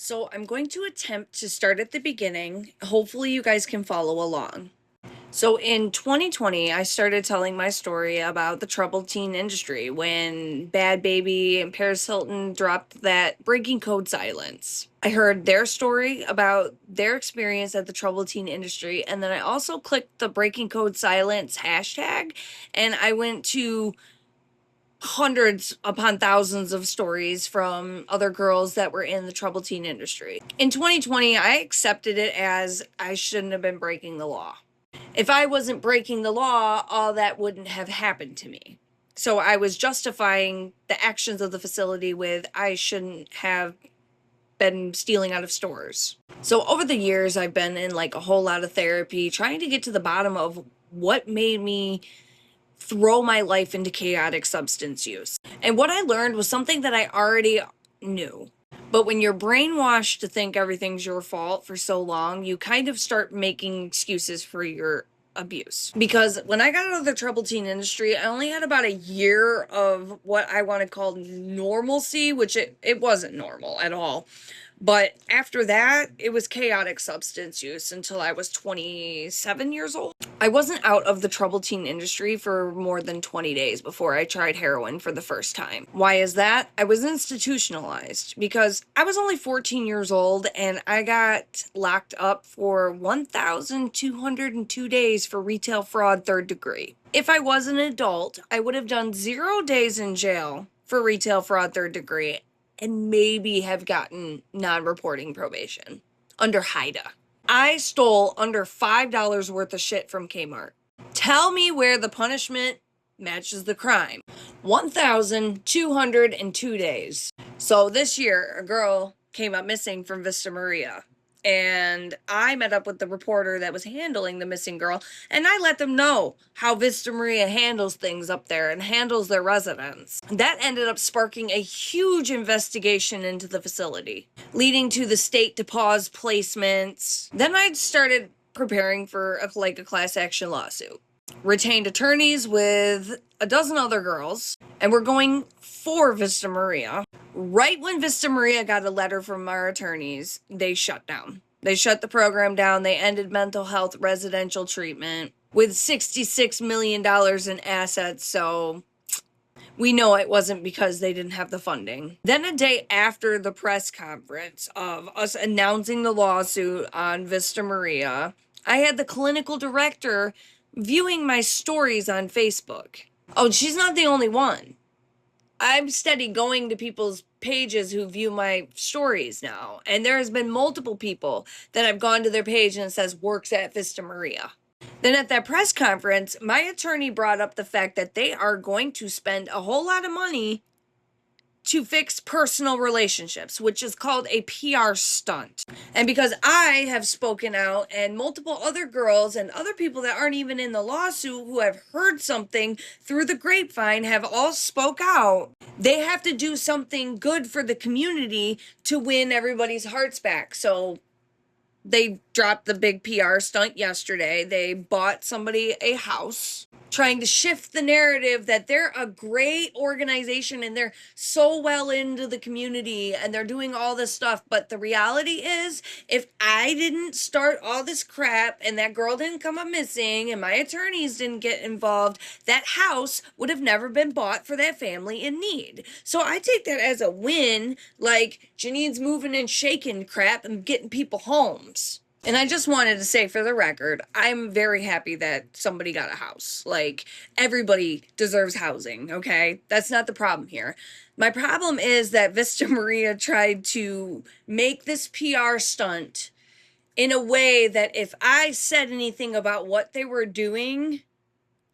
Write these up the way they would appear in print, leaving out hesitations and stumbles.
So I'm going to attempt to start at the beginning. Hopefully you guys can follow along. So in 2020, I started telling my story about the troubled teen industry when Bad Baby and Paris Hilton dropped that breaking code silence. I heard their story about their experience at the troubled teen industry, and then I also clicked the breaking code silence hashtag, and I went to hundreds upon thousands of stories from other girls that were in the troubled teen industry. In 2020, I accepted it as I shouldn't have been breaking the law. If I wasn't breaking the law, all that wouldn't have happened to me. So I was justifying the actions of the facility with I shouldn't have been stealing out of stores. So over the years, I've been in like a whole lot of therapy, trying to get to the bottom of what made me throw my life into chaotic substance use. And what I learned was something that I already knew. But when you're brainwashed to think everything's your fault for so long, you kind of start making excuses for your abuse. Because when I got out of the troubled teen industry, I only had about a year of what I want to call normalcy, which it wasn't normal at all. But after that, it was chaotic substance use until I was 27 years old. I wasn't out of the troubled teen industry for more than 20 days before I tried heroin for the first time. Why is that? I was institutionalized because I was only 14 years old and I got locked up for 1,202 days for retail fraud third degree. If I was an adult, I would have done 0 days in jail for retail fraud third degree and maybe have gotten non-reporting probation under HIDA. I stole under $5 worth of shit from Kmart. Tell me where the punishment matches the crime. 1,202 days. So this year, a girl came up missing from Vista Maria. And I met up with the reporter that was handling the missing girl, and I let them know how Vista Maria handles things up there and handles their residents. That ended up sparking a huge investigation into the facility, leading to the state to pause placements. Then I started preparing for a class action lawsuit. Retained attorneys with a dozen other girls, and we're going for Vista Maria. Right when Vista Maria got a letter from our attorneys, they shut down. They shut the program down. They ended mental health residential treatment with $66 million in assets. So we know it wasn't because they didn't have the funding. Then a day after the press conference of us announcing the lawsuit on Vista Maria, I had the clinical director viewing my stories on Facebook. Oh, she's not the only one. I'm steady going to people's pages who view my stories now. And there has been multiple people that I've gone to their page and it says works at Vista Maria. Then at that press conference, my attorney brought up the fact that they are going to spend a whole lot of money to fix personal relationships, which is called a PR stunt. And because I have spoken out and multiple other girls and other people that aren't even in the lawsuit who have heard something through the grapevine have all spoke out, they have to do something good for the community to win everybody's hearts back. So they dropped the big PR stunt yesterday. They bought somebody a house, trying to shift the narrative that they're a great organization and they're so well into the community and they're doing all this stuff. But the reality is, if I didn't start all this crap and that girl didn't come up missing and my attorneys didn't get involved, that house would have never been bought for that family in need. So I take that as a win, like Janine's moving and shaking crap and getting people homes. And I just wanted to say for the record, I'm very happy that somebody got a house. Like, everybody deserves housing, okay? That's not the problem here. My problem is that Vista Maria tried to make this PR stunt in a way that if I said anything about what they were doing,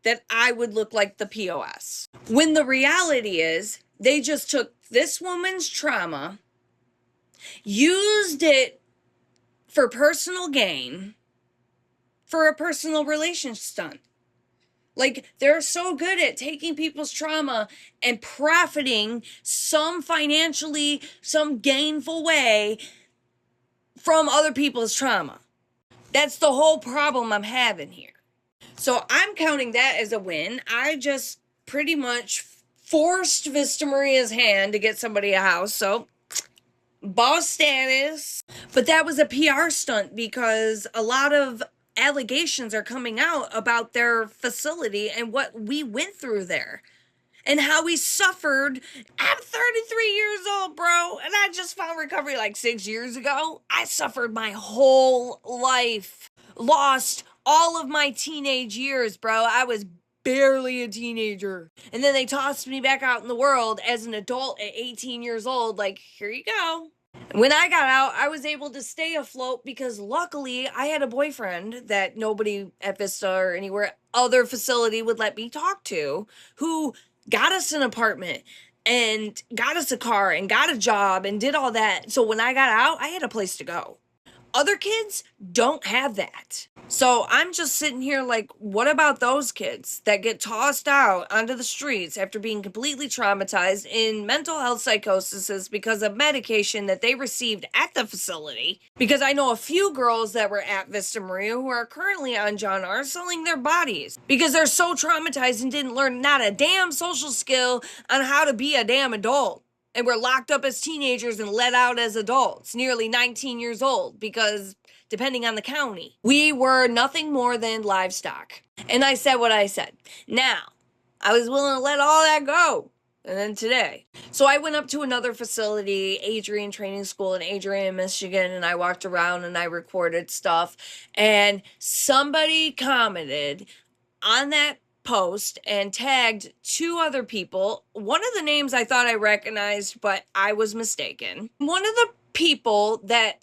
that I would look like the POS. When the reality is, they just took this woman's trauma, used it for personal gain, for a personal relation stunt. Like, they're so good at taking people's trauma and profiting some financially, some gainful way from other people's trauma. That's the whole problem I'm having here. So I'm counting that as a win. I just pretty much forced Vista Maria's hand to get somebody a house. So boss status. But that was a PR stunt because a lot of allegations are coming out about their facility and what we went through there and how we suffered. I'm 33 years old, bro, and I just found recovery like 6 years ago. I suffered my whole life, lost all of my teenage years, bro. I was barely a teenager. And then they tossed me back out in the world as an adult at 18 years old, like, here you go. When I got out, I was able to stay afloat because luckily I had a boyfriend that nobody at Vista or anywhere other facility would let me talk to, who got us an apartment and got us a car and got a job and did all that. So when I got out, I had a place to go. Other kids don't have that. So I'm just sitting here like, what about those kids that get tossed out onto the streets after being completely traumatized in mental health psychosis because of medication that they received at the facility? Because I know a few girls that were at Vista Maria who are currently on John R. selling their bodies because they're so traumatized and didn't learn not a damn social skill on how to be a damn adult. And were locked up as teenagers and let out as adults, nearly 19 years old, because depending on the county, we were nothing more than livestock. And I said what I said. Now, I was willing to let all that go. And then today. So I went up to another facility, Adrian Training School in Adrian, Michigan, and I walked around and I recorded stuff. And somebody commented on that post and tagged two other people. One of the names I thought I recognized, but I was mistaken. One of the people that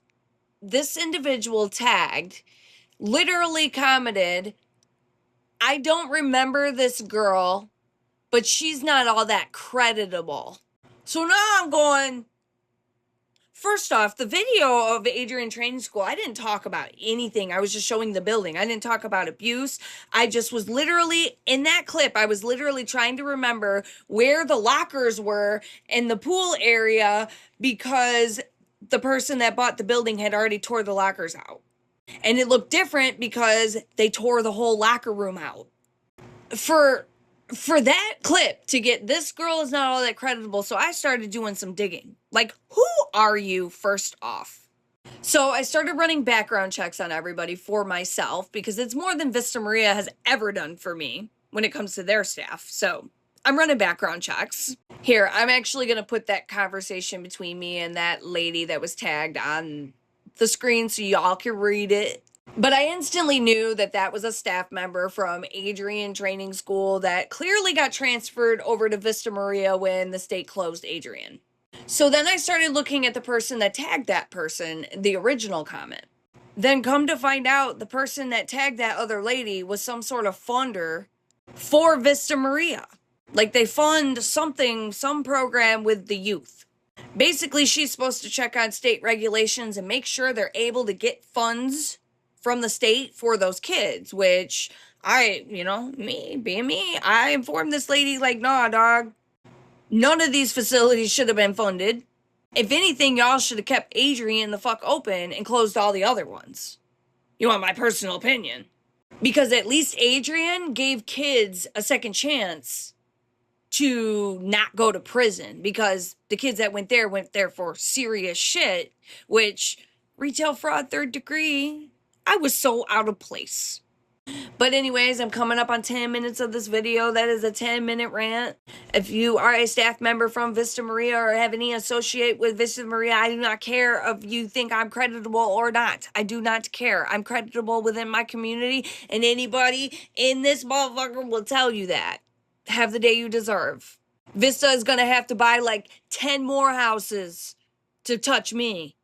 this individual tagged literally commented, I don't remember this girl, but she's not all that creditable. So now I'm going, first off, the video of Adrian Training School, I didn't talk about anything. I was just showing the building. I didn't talk about abuse. I just was literally, in that clip, I was literally trying to remember where the lockers were in the pool area because the person that bought the building had already tore the lockers out. And it looked different because they tore the whole locker room out. For that clip to get this girl is not all that creditable, so I started doing some digging. Like, who are you, first off? So I started running background checks on everybody for myself because it's more than Vista Maria has ever done for me when it comes to their staff. So I'm running background checks. Here, I'm actually going to put that conversation between me and that lady that was tagged on the screen so y'all can read it. But I instantly knew that that was a staff member from Adrian Training School that clearly got transferred over to Vista Maria when the state closed Adrian. So then I started looking at the person that tagged that person, the original comment. Then come to find out the person that tagged that other lady was some sort of funder for Vista Maria. Like they fund something, some program with the youth. Basically, she's supposed to check on state regulations and make sure they're able to get funds from the state for those kids, which me being me, I informed this lady like, nah, dog, none of these facilities should have been funded. If anything, y'all should have kept Adrian the fuck open and closed all the other ones. You want my personal opinion? Because at least Adrian gave kids a second chance to not go to prison because the kids that went there for serious shit, which retail fraud, 3rd degree. I was so out of place. But anyways, I'm coming up on 10 minutes of this video. That is a 10-minute rant. If you are a staff member from Vista Maria or have any associate with Vista Maria, I do not care if you think I'm creditable or not. I do not care. I'm creditable within my community, and anybody in this motherfucker will tell you that. Have the day you deserve. Vista is going to have to buy like 10 more houses to touch me.